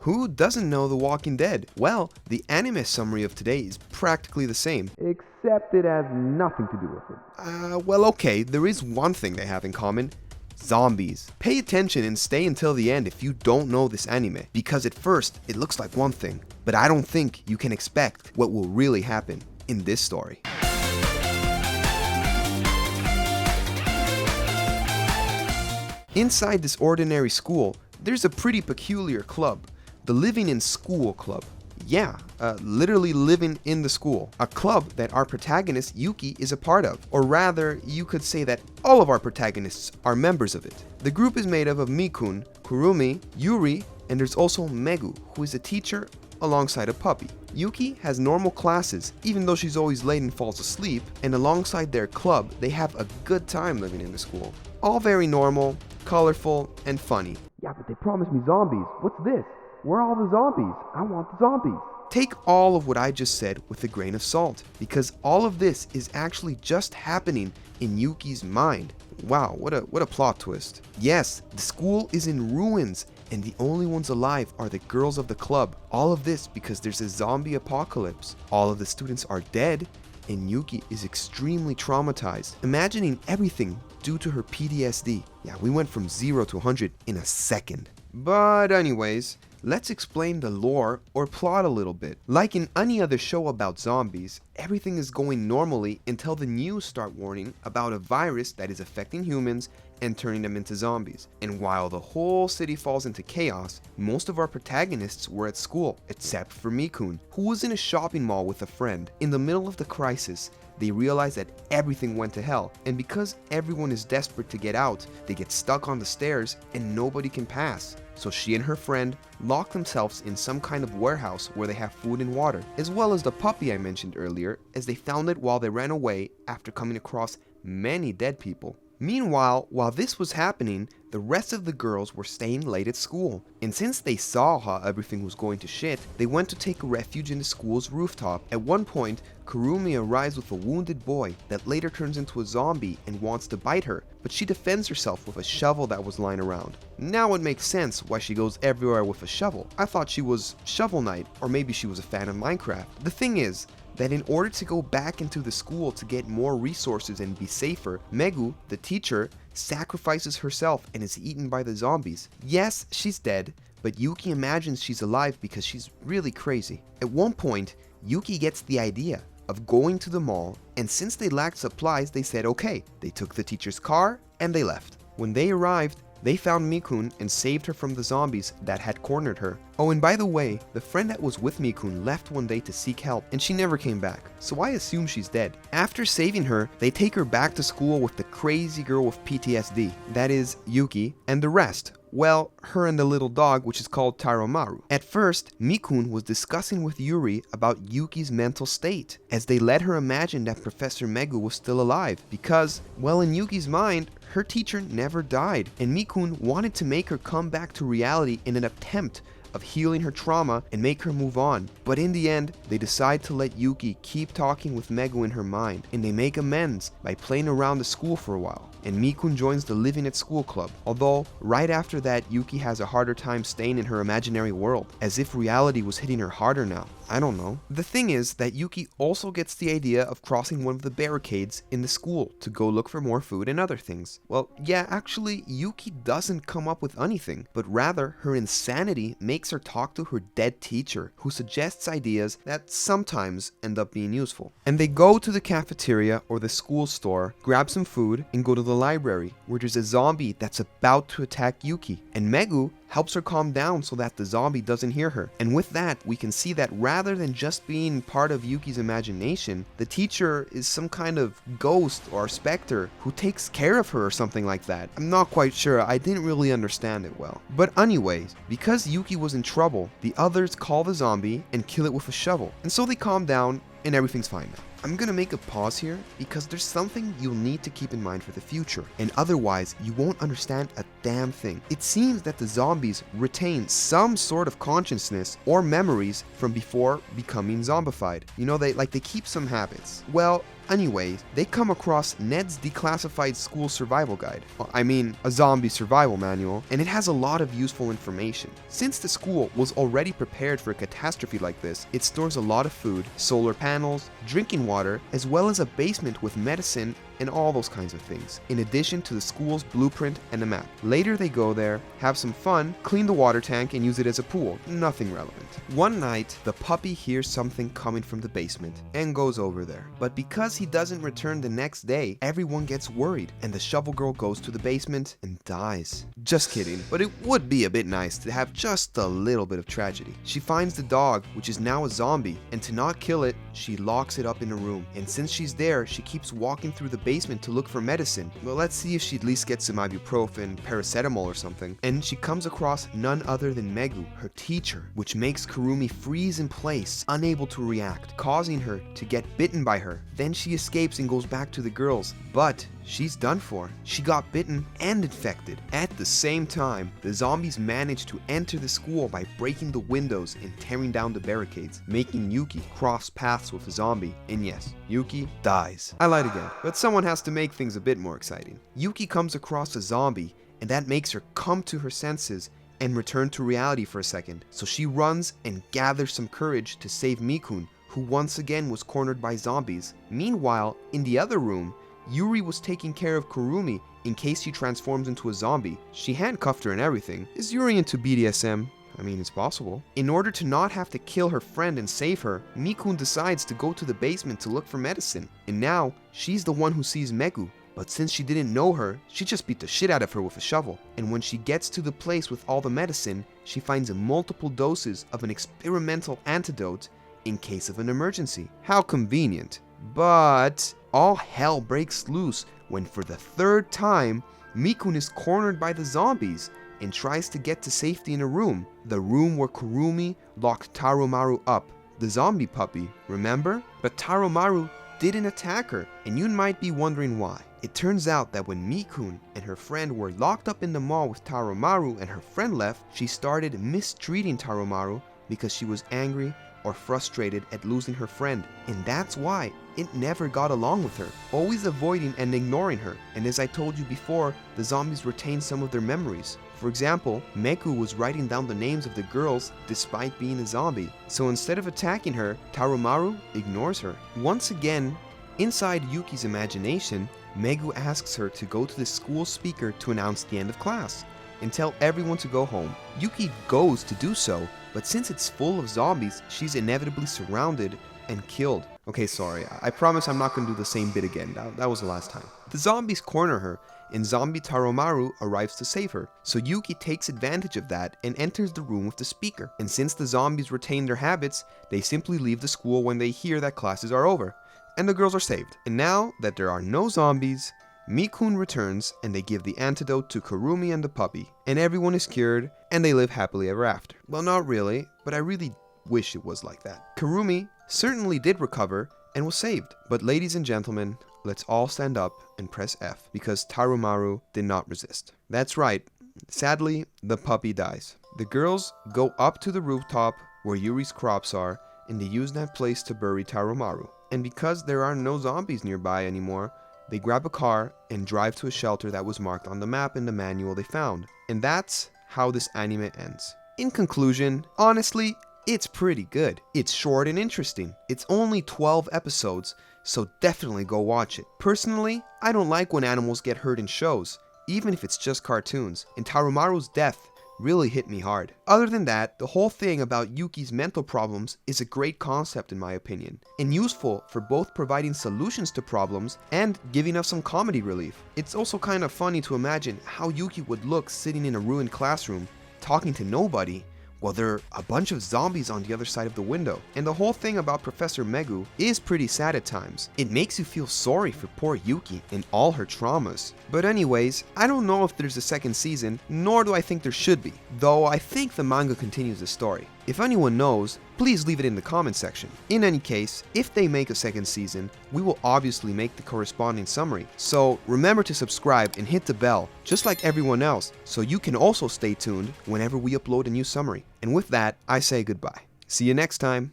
Who doesn't know The Walking Dead? Well, the anime summary of today is practically the same, except it has nothing to do with it. Well, okay, there is one thing they have in common. Zombies. Pay attention and stay until the end if you don't know this anime, because at first it looks like one thing, but I don't think you can expect what will really happen in this story. Inside this ordinary school, there's a pretty peculiar club, the Living in School Club. Yeah, literally living in the school. A club that our protagonist Yuki is a part of. Or rather, you could say that all of our protagonists are members of it. The group is made up of Mikun, Kurumi, Yuri, and there's also Megu, who is a teacher alongside a puppy. Yuki has normal classes, even though she's always late and falls asleep, and alongside their club, they have a good time living in the school. All very normal, colorful, and funny. Yeah, but they promised me zombies. What's this? Where are all the zombies? I want the zombies. Take all of what I just said with a grain of salt, because all of this is actually just happening in Yuki's mind. Wow, what a plot twist. Yes, the school is in ruins, and the only ones alive are the girls of the club. All of this because there's a zombie apocalypse. All of the students are dead, and Yuki is extremely traumatized, imagining everything due to her PTSD. Yeah, we went from 0 to 100 in a second. But anyways, let's explain the lore or plot a little bit. Like in any other show about zombies, everything is going normally until the news start warning about a virus that is affecting humans and turning them into zombies. And while the whole city falls into chaos, most of our protagonists were at school, except for Mikun, who was in a shopping mall with a friend. In the middle of the crisis, they realize that everything went to hell, and because everyone is desperate to get out, they get stuck on the stairs and nobody can pass. So she and her friend lock themselves in some kind of warehouse where they have food and water, as well as the puppy I mentioned earlier, as they found it while they ran away after coming across many dead people. Meanwhile, while this was happening, the rest of the girls were staying late at school, and since they saw how everything was going to shit, they went to take refuge in the school's rooftop. At one point, Kurumi arrives with a wounded boy that later turns into a zombie and wants to bite her, but she defends herself with a shovel that was lying around. Now it makes sense why she goes everywhere with a shovel. I thought she was Shovel Knight, or maybe she was a fan of Minecraft. The thing is, that in order to go back into the school to get more resources and be safer, Megu, the teacher, sacrifices herself and is eaten by the zombies. Yes, she's dead, but Yuki imagines she's alive because she's really crazy. At one point, Yuki gets the idea of going to the mall, and since they lacked supplies, they said okay. They took the teacher's car and they left. When they arrived, they found Mikun and saved her from the zombies that had cornered her. Oh, and by the way, the friend that was with Mikun left one day to seek help, and she never came back, so I assume she's dead. After saving her, they take her back to school with the crazy girl with PTSD, that is, Yuki, and the rest. Well, her and the little dog, which is called Taromaru. At first, Mikun was discussing with Yuri about Yuki's mental state, as they let her imagine that Professor Megu was still alive, because, well, in Yuki's mind, her teacher never died, and Mikun wanted to make her come back to reality in an attempt of healing her trauma and make her move on. But in the end, they decide to let Yuki keep talking with Megu in her mind, and they make amends by playing around the school for a while. And Mikun joins the Living at School Club, although right after that Yuki has a harder time staying in her imaginary world, as if reality was hitting her harder now. I don't know. The thing is that Yuki also gets the idea of crossing one of the barricades in the school to go look for more food and other things. Well, yeah, actually, Yuki doesn't come up with anything, but rather her insanity makes her talk to her dead teacher, who suggests ideas that sometimes end up being useful. And they go to the cafeteria or the school store, grab some food, and go to the library, where there's a zombie that's about to attack Yuki. And Megu helps her calm down so that the zombie doesn't hear her. And with that, we can see that rather than just being part of Yuki's imagination, the teacher is some kind of ghost or specter who takes care of her or something like that. I'm not quite sure, I didn't really understand it well. But anyways, because Yuki was in trouble, the others call the zombie and kill it with a shovel. And so they calm down and everything's fine now. I'm gonna make a pause here because there's something you'll need to keep in mind for the future, and otherwise you won't understand a damn thing. It seems that the zombies retain some sort of consciousness or memories from before becoming zombified. You know, they keep some habits. Well, anyway, they come across Ned's declassified school survival guide. I mean, a zombie survival manual, and it has a lot of useful information. Since the school was already prepared for a catastrophe like this, it stores a lot of food, solar panels, drinking water, as well as a basement with medicine and all those kinds of things, in addition to the school's blueprint and a map. Later they go there, have some fun, clean the water tank and use it as a pool. Nothing relevant. One night, the puppy hears something coming from the basement and goes over there. But because he doesn't return the next day, everyone gets worried and the shovel girl goes to the basement and dies. Just kidding, but it would be a bit nice to have just a little bit of tragedy. She finds the dog, which is now a zombie, and to not kill it, she locks it up in a room. And since she's there, she keeps walking through the basement to look for medicine. Well, let's see if she at least gets some ibuprofen, paracetamol or something. And she comes across none other than Megu, her teacher, which makes Kurumi freeze in place, unable to react, causing her to get bitten by her. Then she escapes and goes back to the girls, but she's done for. She got bitten and infected. At the same time, the zombies manage to enter the school by breaking the windows and tearing down the barricades, making Yuki cross paths with a zombie. And yes, Yuki dies. I lied again, but someone has to make things a bit more exciting. Yuki comes across a zombie, and that makes her come to her senses and return to reality for a second. So she runs and gathers some courage to save Mikun, who once again was cornered by zombies. Meanwhile, in the other room, Yuri was taking care of Kurumi in case she transforms into a zombie. She handcuffed her and everything. Is Yuri into BDSM? I mean, it's possible. In order to not have to kill her friend and save her, Mikun decides to go to the basement to look for medicine. And now, she's the one who sees Megu. But since she didn't know her, she just beat the shit out of her with a shovel. And when she gets to the place with all the medicine, she finds multiple doses of an experimental antidote in case of an emergency. How convenient. But all hell breaks loose when for the third time, Mikun is cornered by the zombies and tries to get to safety in a room. The room where Kurumi locked Taromaru up, the zombie puppy, remember? But Taromaru didn't attack her, and you might be wondering why. It turns out that when Mikun and her friend were locked up in the mall with Taromaru and her friend left, she started mistreating Taromaru because she was angry or frustrated at losing her friend, and that's why it never got along with her, always avoiding and ignoring her. And as I told you before, the zombies retain some of their memories. For example, Megu was writing down the names of the girls despite being a zombie. So instead of attacking her, Taromaru ignores her. Once again, inside Yuki's imagination, Megu asks her to go to the school speaker to announce the end of class and tell everyone to go home. Yuki goes to do so, but since it's full of zombies, she's inevitably surrounded and killed. Okay, sorry, I promise I'm not going to do the same bit again. That was the last time. The zombies corner her, and zombie Taromaru arrives to save her. So Yuki takes advantage of that and enters the room with the speaker. And since the zombies retain their habits, they simply leave the school when they hear that classes are over. And the girls are saved. And now that there are no zombies, Mikun returns and they give the antidote to Kurumi and the puppy. And everyone is cured and they live happily ever after. Well, not really, but I really wish it was like that. Kurumi certainly did recover and was saved. But ladies and gentlemen, let's all stand up and press F because Taromaru did not resist. That's right, sadly, the puppy dies. The girls go up to the rooftop where Yuri's crops are and they use that place to bury Taromaru. And because there are no zombies nearby anymore, they grab a car and drive to a shelter that was marked on the map in the manual they found. And that's how this anime ends. In conclusion, honestly, it's pretty good. It's short and interesting. It's only 12 episodes, so definitely go watch it. Personally, I don't like when animals get hurt in shows, even if it's just cartoons, and Taromaru's death really hit me hard. Other than that, the whole thing about Yuki's mental problems is a great concept in my opinion, and useful for both providing solutions to problems and giving us some comedy relief. It's also kind of funny to imagine how Yuki would look sitting in a ruined classroom, talking to nobody, while there are a bunch of zombies on the other side of the window. And the whole thing about Professor Megu is pretty sad at times. It makes you feel sorry for poor Yuki and all her traumas. But anyways, I don't know if there's a second season, nor do I think there should be, though I think the manga continues the story. If anyone knows, please leave it in the comment section. In any case, if they make a second season, we will obviously make the corresponding summary. So remember to subscribe and hit the bell, just like everyone else, so you can also stay tuned whenever we upload a new summary. And with that, I say goodbye. See you next time.